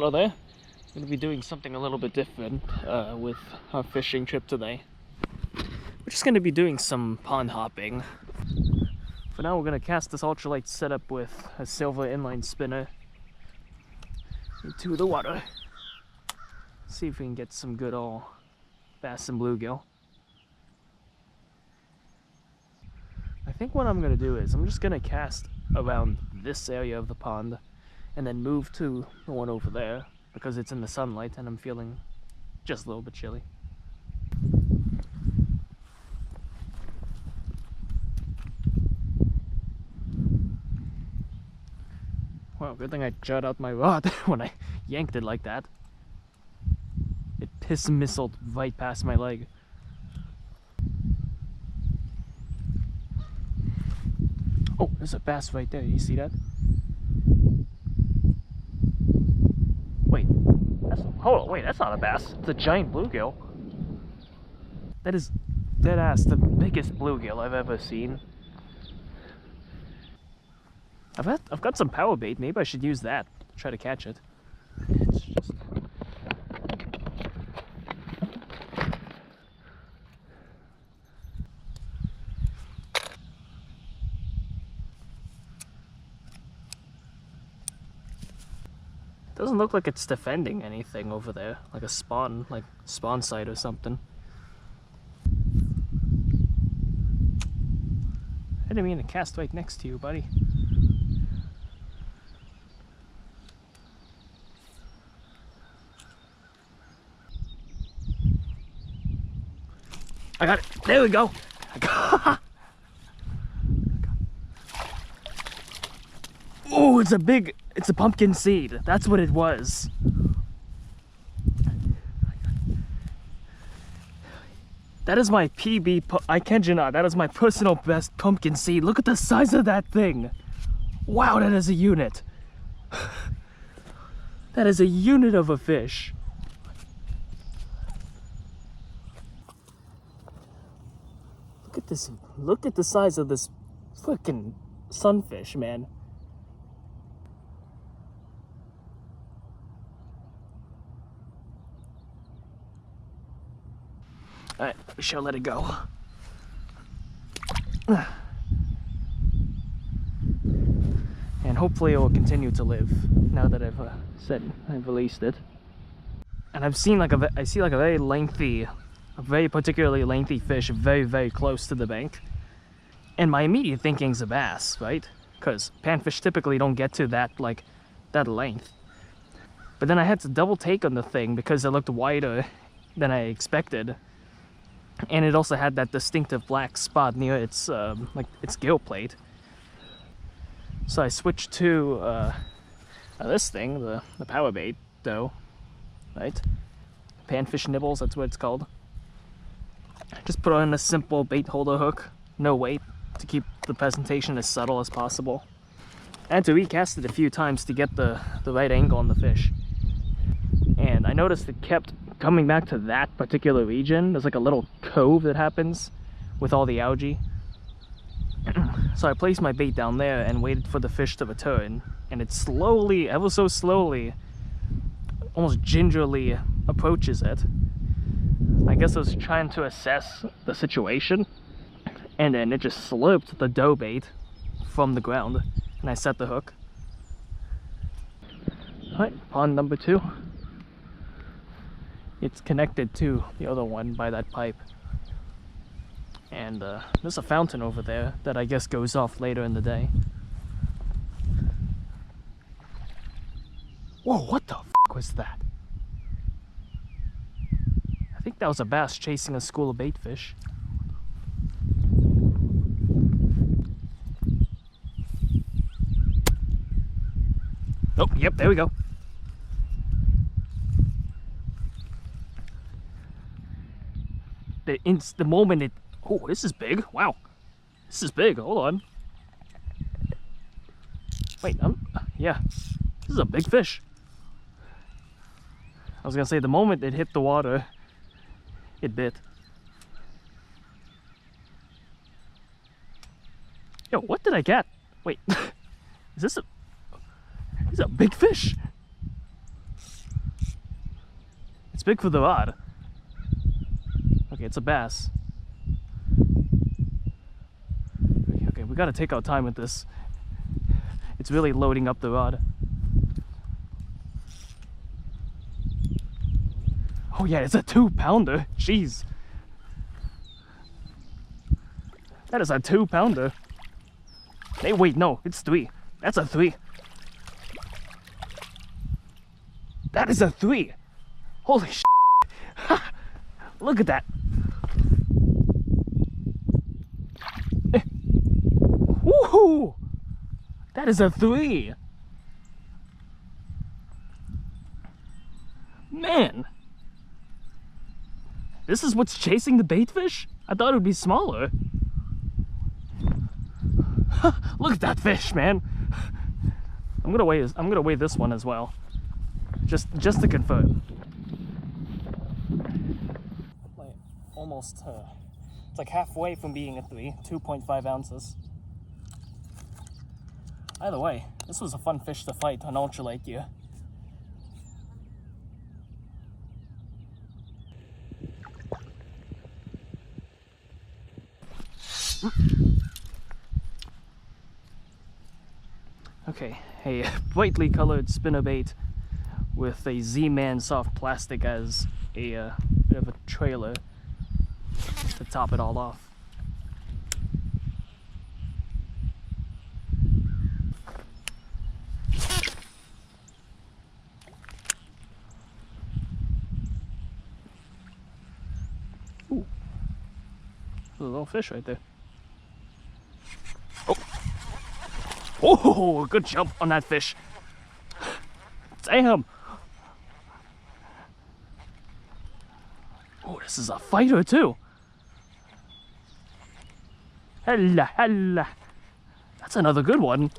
Hello there. I'm going to be doing something a little bit different with our fishing trip today. We're just going to be doing some pond hopping. For now, we're going to cast this ultralight setup with a silver inline spinner into the water. See if we can get some good old bass and bluegill. I think what I'm going to do is I'm just going to cast around this area of the pond and then move to the one over there because it's in the sunlight and I'm feeling just a little bit chilly. Well, good thing I shot out my rod when I yanked it like that. It piss-missiled right past my leg. Oh, there's a bass right there. You see that? Wait, hold on, wait, that's not a bass. It's a giant bluegill. That is deadass the biggest bluegill I've ever seen. I've got some power bait. Maybe I should use that. Try to catch it. It's just... Doesn't look like it's defending anything over there, like a spawn site or something. I didn't mean to cast right next to you, buddy. I got it. There we go. Oh, it's a pumpkin seed. That's what it was. That is my PB, I kid you not, that is my personal best pumpkin seed. Look at the size of that thing. Wow, that is a unit. That is a unit of a fish. Look at this, look at the size of this freaking sunfish, man. Alright, we shall let it go. And hopefully it will continue to live now that I've released it. And I see like a very lengthy, a very particularly lengthy fish very, very close to the bank. And my immediate thinking's a bass, right? Because panfish typically don't get to that length. But then I had to double take on the thing because it looked wider than I expected. And it also had that distinctive black spot near its its gill plate. So I switched to this thing, the power bait though, right? Panfish nibbles, that's what it's called. Just put on a simple bait holder hook, no weight, to keep the presentation as subtle as possible. I had to recast it a few times to get the right angle on the fish. And I noticed it kept coming back to that particular region. There's like a little cove that happens with all the algae. So I placed my bait down there and waited for the fish to return, and it slowly, ever so slowly, almost gingerly approaches it. I guess I was trying to assess the situation, and then it just slurped the dough bait from the ground, and I set the hook. Alright, pond number 2. It's connected to the other one by that pipe. And there's a fountain over there that I guess goes off later in the day. Whoa, what the f*** was that? I think that was a bass chasing a school of baitfish. Oh, yep, there we go. The moment it... Oh, this is big. Wow. This is big. Hold on. Wait, yeah. This is a big fish. I was gonna say, the moment it hit the water, it bit. Yo, what did I get? Wait. Is this a big fish? It's big for the rod. Okay, it's a bass. Okay, we gotta take our time with this. It's really loading up the rod. Oh yeah, it's a 2-pounder. Jeez. That is a 2-pounder. Hey, wait, no, it's 3. That's a 3. That is a 3. Holy sh**. Look at that. Woohoo! That is a 3. Man. This is what's chasing the bait fish? I thought it would be smaller. Look at that fish, man. I'm gonna weigh this one as well. Just to confirm. Like almost it's like halfway from being a 3, 2.5 ounces. Either way, this was a fun fish to fight on ultralight gear. Okay, a brightly colored spinnerbait with a Z-Man soft plastic as a bit of a trailer to top it all off. Ooh, there's a little fish right there. Oh, oh, good jump on that fish. Damn. Oh, this is a fighter too. Hella, hella. That's another good one.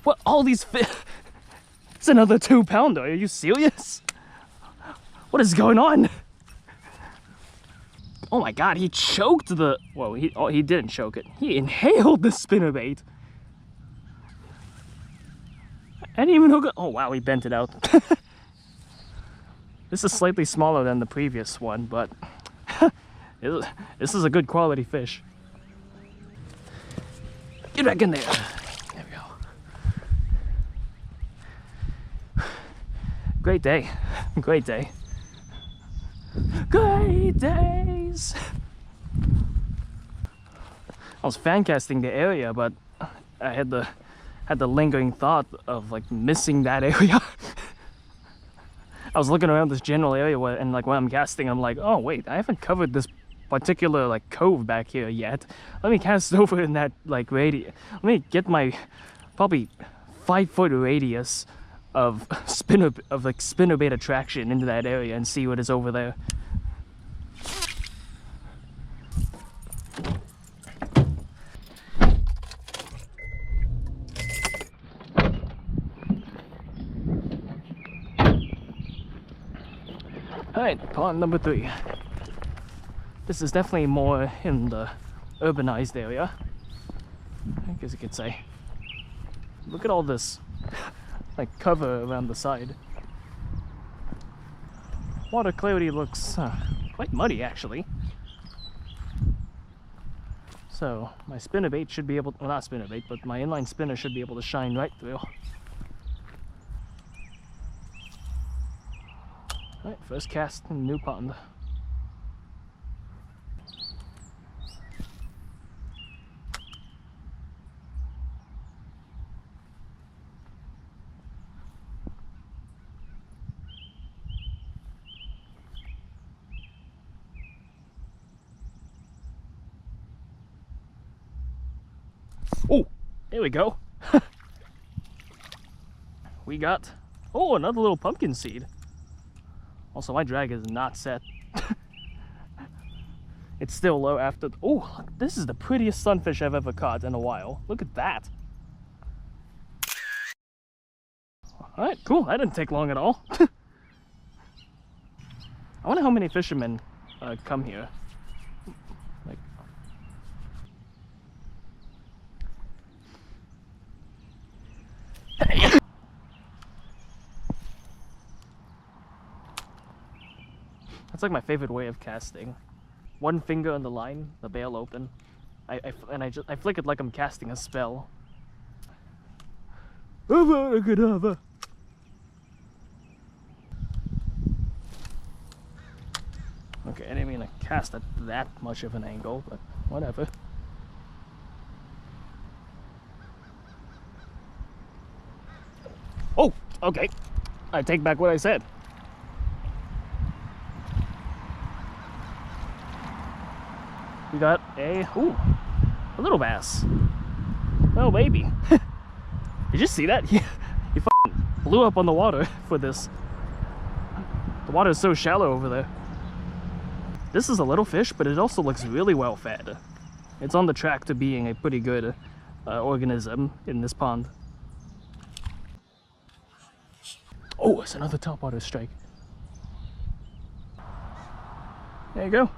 What? All these fish? It's another 2-pounder. Are you serious? What is going on? Oh my god, he choked the... Whoa, he didn't choke it. He inhaled the spinnerbait. I didn't even hook it. Oh wow, he bent it out. This is slightly smaller than the previous one, but this is a good quality fish. Get back in there. There we go. Great day. Great day. Great days. I was fan casting the area, but I had the lingering thought of like missing that area. I was looking around this general area and like when I'm casting, I'm like, oh wait, I haven't covered this particular like cove back here yet. Let me cast over in that like radius. Let me get my probably 5-foot radius of spinnerbait attraction into that area and see what is over there. Alright, pond number 3. This is definitely more in the urbanized area, I guess you could say. Look at all this like cover around the side. Water clarity looks quite muddy actually. So my spinnerbait should be able to, well not spinnerbait, but my inline spinner should be able to shine right through. Alright, first cast in the new pond. Oh, there we go. We got, oh, another little pumpkin seed. Also, my drag is not set. It's still low after. Oh, this is the prettiest sunfish I've ever caught in a while. Look at that. Alright, cool. That didn't take long at all. I wonder how many fishermen come here. Like, That's like my favorite way of casting. One finger on the line, the bail open. I flick it like I'm casting a spell. Okay, I didn't mean to cast at that much of an angle, but whatever. Oh, okay. I take back what I said. We got a little bass. Oh baby. Did you see that? He fucking blew up on the water for this. The water is so shallow over there. This is a little fish, but it also looks really well fed. It's on the track to being a pretty good organism in this pond. Oh, it's another topwater strike. There you go.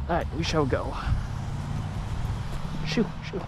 Alright, we shall go. Shoo, shoo.